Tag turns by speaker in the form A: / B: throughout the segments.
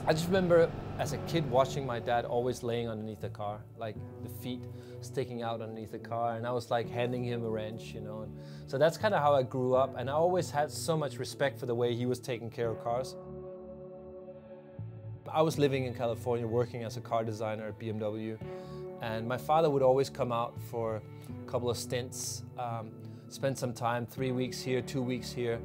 A: I just remember as a kid watching my dad always laying underneath the car, like the feet sticking out underneath the car, and I was like handing him a wrench, you know. And so that's kind of how I grew up, and I always had so much respect for the way he was taking care of cars. I was living in California working as a car designer at BMW, and my father would always come out for a couple of stints, spend some time, 3 weeks here, 2 weeks here.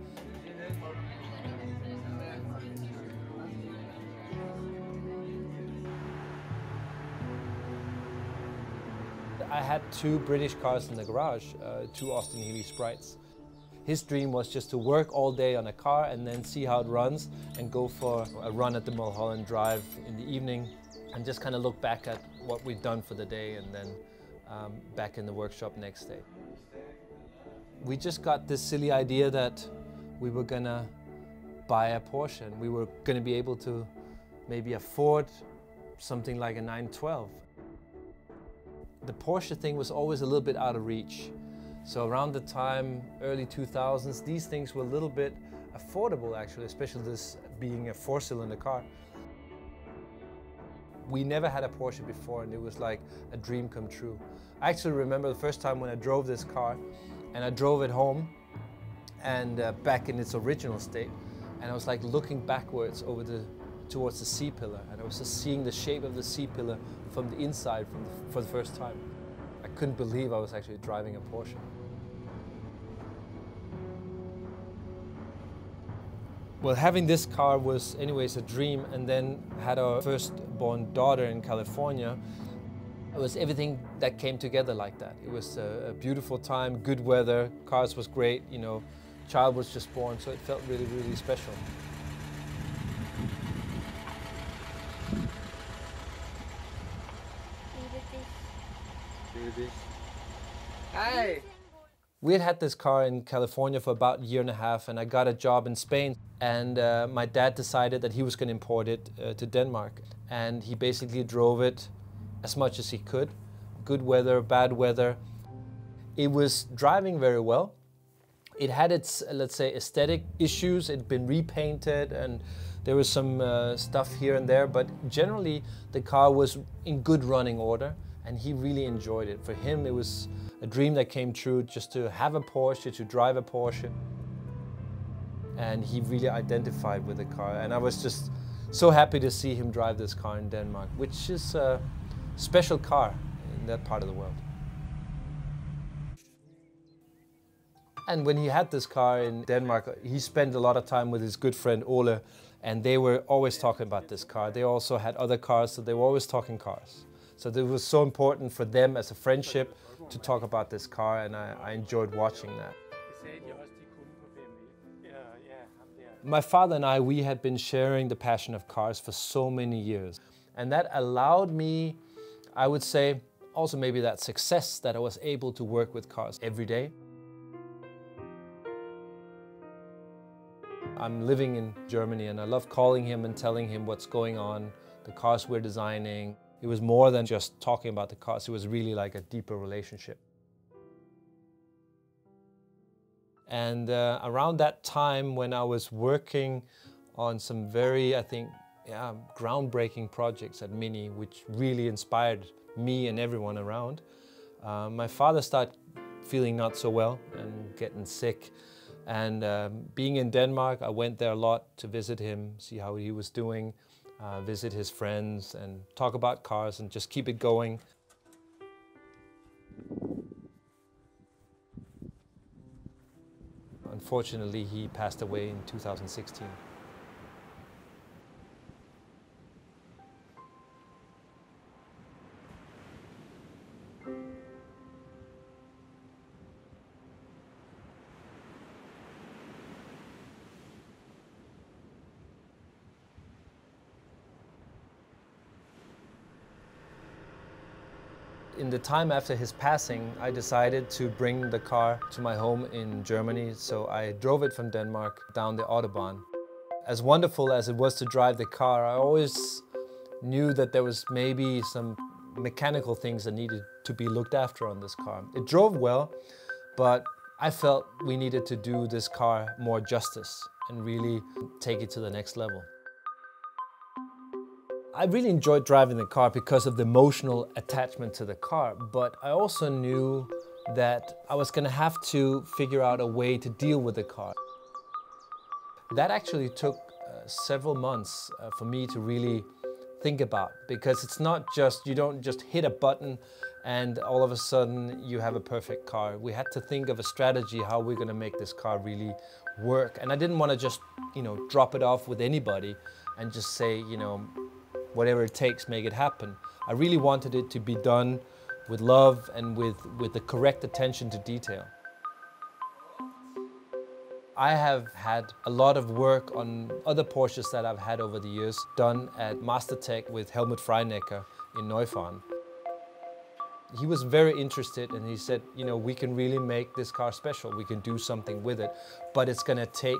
A: I had 2 British cars in the garage, 2 Austin Healey Sprites. His dream was just to work all day on a car and then see how it runs and go for a run at the Mulholland Drive in the evening and just kind of look back at what we've done for the day and then back in the workshop next day. We just got this silly idea that we were gonna buy a Porsche and we were gonna be able to maybe afford something like a 912. The Porsche thing was always a little bit out of reach. So around the time, early 2000s, these things were a little bit affordable actually, especially this being a 4-cylinder car. We never had a Porsche before and it was like a dream come true. I actually remember the first time when I drove this car and I drove it home and back in its original state, and I was like looking backwards towards the C-pillar, and I was just seeing the shape of the C-pillar from the inside for the first time. I couldn't believe I was actually driving a Porsche. Well, having this car was anyways a dream, and then had our firstborn daughter in California. It was everything that came together like that. It was a beautiful time, good weather, cars was great, you know, child was just born, so it felt really, really special. Hi! We had this car in California for about a year and a half, and I got a job in Spain, and my dad decided that he was going to import it to Denmark, and he basically drove it as much as he could. Good weather, bad weather. It was driving very well. It had its, let's say, aesthetic issues. It'd been repainted and there was some stuff here and there, but generally the car was in good running order and he really enjoyed it. For him, it was a dream that came true, just to have a Porsche, to drive a Porsche. And he really identified with the car. And I was just so happy to see him drive this car in Denmark, which is a special car in that part of the world. And when he had this car in Denmark, he spent a lot of time with his good friend Ole, and they were always talking about this car. They also had other cars, so they were always talking cars. So it was so important for them as a friendship to talk about this car, and I enjoyed watching that. My father and I, we had been sharing the passion of cars for so many years. And that allowed me, I would say, also maybe that success that I was able to work with cars every day. I'm living in Germany and I love calling him and telling him what's going on, the cars we're designing. It was more than just talking about the cars, it was really like a deeper relationship. And around that time when I was working on some very, I think, groundbreaking projects at Mini, which really inspired me and everyone around, my father started feeling not so well and getting sick. And being in Denmark, I went there a lot to visit him, see how he was doing, visit his friends and talk about cars and just keep it going. Unfortunately, he passed away in 2016. In the time after his passing, I decided to bring the car to my home in Germany, so I drove it from Denmark down the Autobahn. As wonderful as it was to drive the car, I always knew that there was maybe some mechanical things that needed to be looked after on this car. It drove well, but I felt we needed to do this car more justice and really take it to the next level. I really enjoyed driving the car because of the emotional attachment to the car, but I also knew that I was going to have to figure out a way to deal with the car. That actually took several months for me to really think about, because it's not just, you don't just hit a button and all of a sudden you have a perfect car. We had to think of a strategy how we're going to make this car really work. And I didn't want to just, drop it off with anybody and just say, whatever it takes, make it happen. I really wanted it to be done with love and with the correct attention to detail. I have had a lot of work on other Porsches that I've had over the years done at Mastertech with Helmut Freinecker in Neufahren. He was very interested and he said, we can really make this car special. We can do something with it, but it's going to take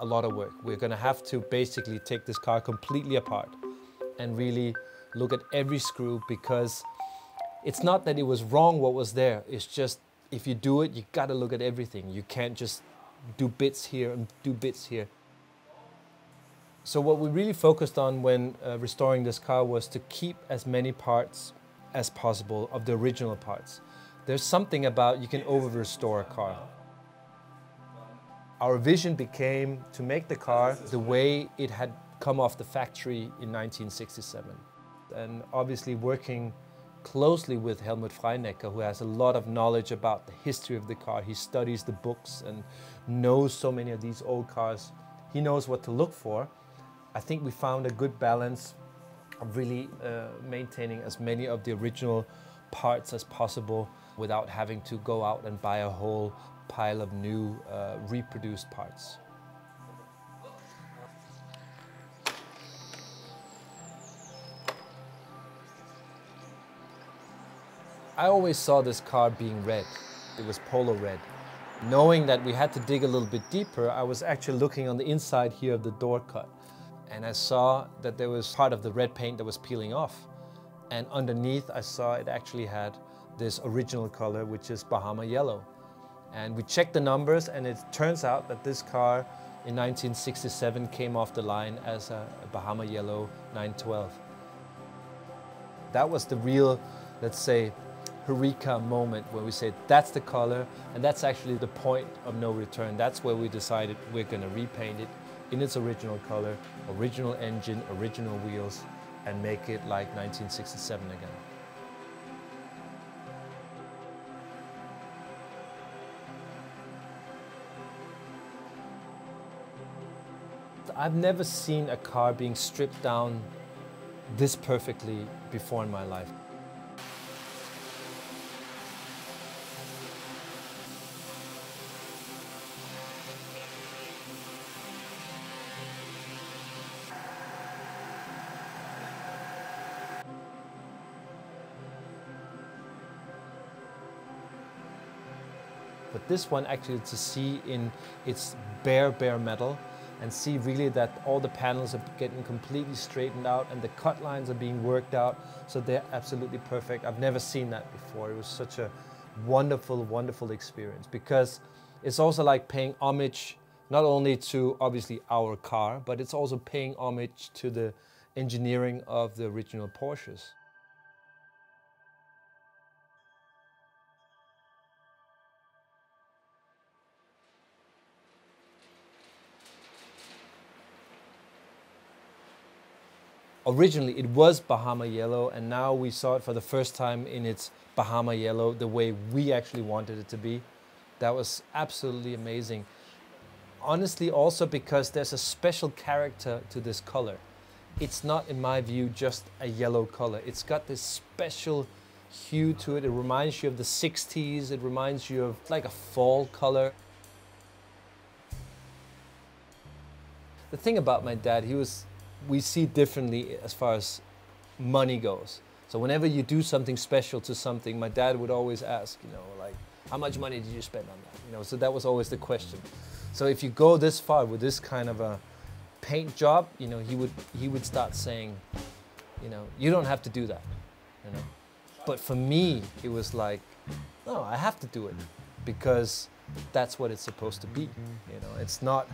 A: a lot of work. We're going to have to basically take this car completely apart and really look at every screw, because it's not that it was wrong what was there. It's just, if you do it, you got to look at everything. You can't just do bits here and do bits here. So what we really focused on when restoring this car was to keep as many parts as possible of the original parts. There's something about you can over-restore a car. Our vision became to make the car the way it had come off the factory in 1967. And obviously working closely with Helmut Freinecker, who has a lot of knowledge about the history of the car. He studies the books and knows so many of these old cars. He knows what to look for. I think we found a good balance of really maintaining as many of the original parts as possible without having to go out and buy a whole pile of new reproduced parts. I always saw this car being red. It was polo red. Knowing that we had to dig a little bit deeper, I was actually looking on the inside here of the door cut. And I saw that there was part of the red paint that was peeling off. And underneath I saw it actually had this original color, which is Bahama yellow. And we checked the numbers and it turns out that this car in 1967 came off the line as a Bahama yellow 912. That was the real, let's say, Eureka moment where we said that's the color, and that's actually the point of no return. That's where we decided we're going to repaint it in its original color, original engine, original wheels, and make it like 1967 again. I've never seen a car being stripped down this perfectly before in my life. But this one actually to see in its bare metal and see really that all the panels are getting completely straightened out and the cut lines are being worked out, so they're absolutely perfect. I've never seen that before. It was such a wonderful, wonderful experience, because it's also like paying homage not only to obviously our car, but it's also paying homage to the engineering of the original Porsches. Originally it was Bahama yellow, and now we saw it for the first time in its Bahama yellow, the way we actually wanted it to be. That was absolutely amazing. Honestly, also because there's a special character to this color. It's not, in my view, just a yellow color. It's got this special hue to it. It reminds you of the 60s. It reminds you of like a fall color. The thing about my dad, we see differently as far as money goes. So whenever you do something special to something, my dad would always ask, like, how much money did you spend on that? So that was always the question. So if you go this far with this kind of a paint job, he would start saying, you don't have to do that, But for me, it was like, no, I have to do it because that's what it's supposed to be. It's not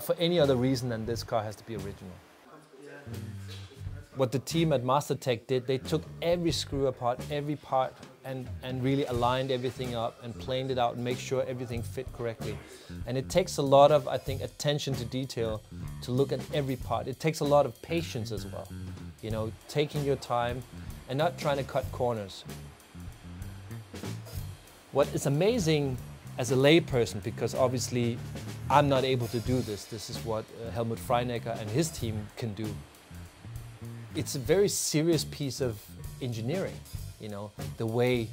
A: for any other reason than this car has to be original. What the team at MasterTech did, they took every screw apart, every part, and really aligned everything up and planed it out and make sure everything fit correctly. And it takes a lot of, I think, attention to detail to look at every part. It takes a lot of patience as well. You know, taking your time and not trying to cut corners. What is amazing as a layperson, because obviously I'm not able to do this, this is what Helmut Freinecker and his team can do. It's a very serious piece of engineering, you know, the way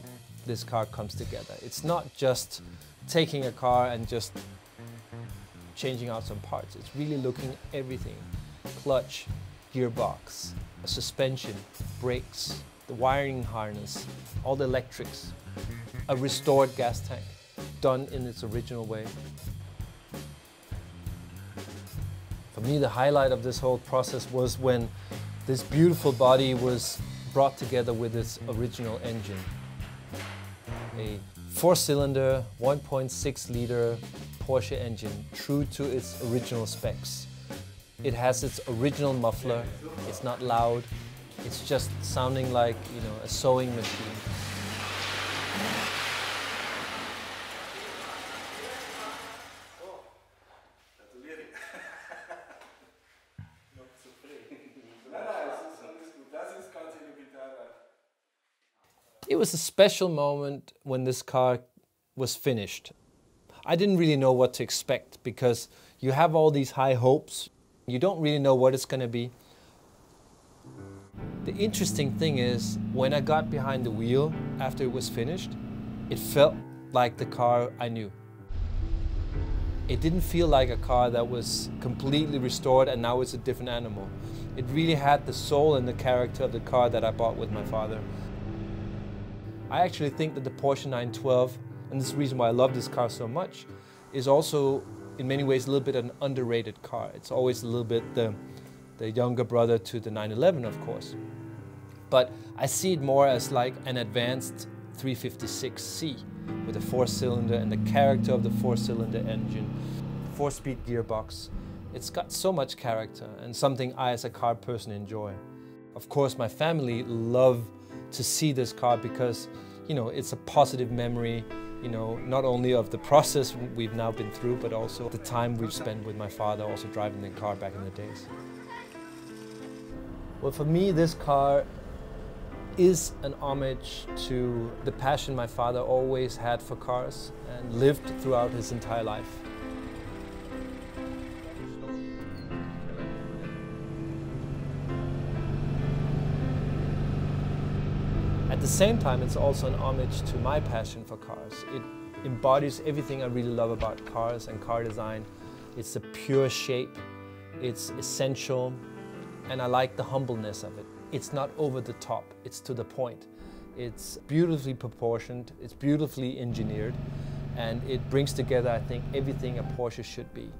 A: this car comes together. It's not just taking a car and just changing out some parts. It's really looking at everything. Clutch, gearbox, suspension, brakes, the wiring harness, all the electrics, a restored gas tank, done in its original way. For me, the highlight of this whole process was when this beautiful body was brought together with its original engine. A 4-cylinder, 1.6-liter Porsche engine, true to its original specs. It has its original muffler, it's not loud, it's just sounding like, you know, a sewing machine. It was a special moment when this car was finished. I didn't really know what to expect because you have all these high hopes. You don't really know what it's going to be. The interesting thing is, when I got behind the wheel after it was finished, it felt like the car I knew. It didn't feel like a car that was completely restored and now it's a different animal. It really had the soul and the character of the car that I bought with my father. I actually think that the Porsche 912, and this is the reason why I love this car so much, is also in many ways a little bit an underrated car. It's always a little bit the younger brother to the 911, of course. But I see it more as like an advanced 356C with a 4-cylinder and the character of the 4-cylinder engine, 4-speed gearbox. It's got so much character and something I as a car person enjoy. Of course, my family love to see this car because, you know, it's a positive memory, you know, not only of the process we've now been through, but also the time we've spent with my father also driving the car back in the days. Well, for me, this car is an homage to the passion my father always had for cars and lived throughout his entire life. At the same time, it's also an homage to my passion for cars. It embodies everything I really love about cars and car design. It's a pure shape, it's essential, and I like the humbleness of it. It's not over the top, it's to the point. It's beautifully proportioned, it's beautifully engineered, and it brings together, I think, everything a Porsche should be.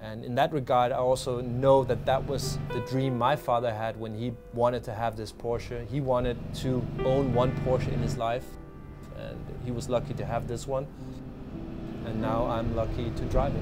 A: And in that regard, I also know that that was the dream my father had when he wanted to have this Porsche. He wanted to own one Porsche in his life, and he was lucky to have this one. And now I'm lucky to drive it.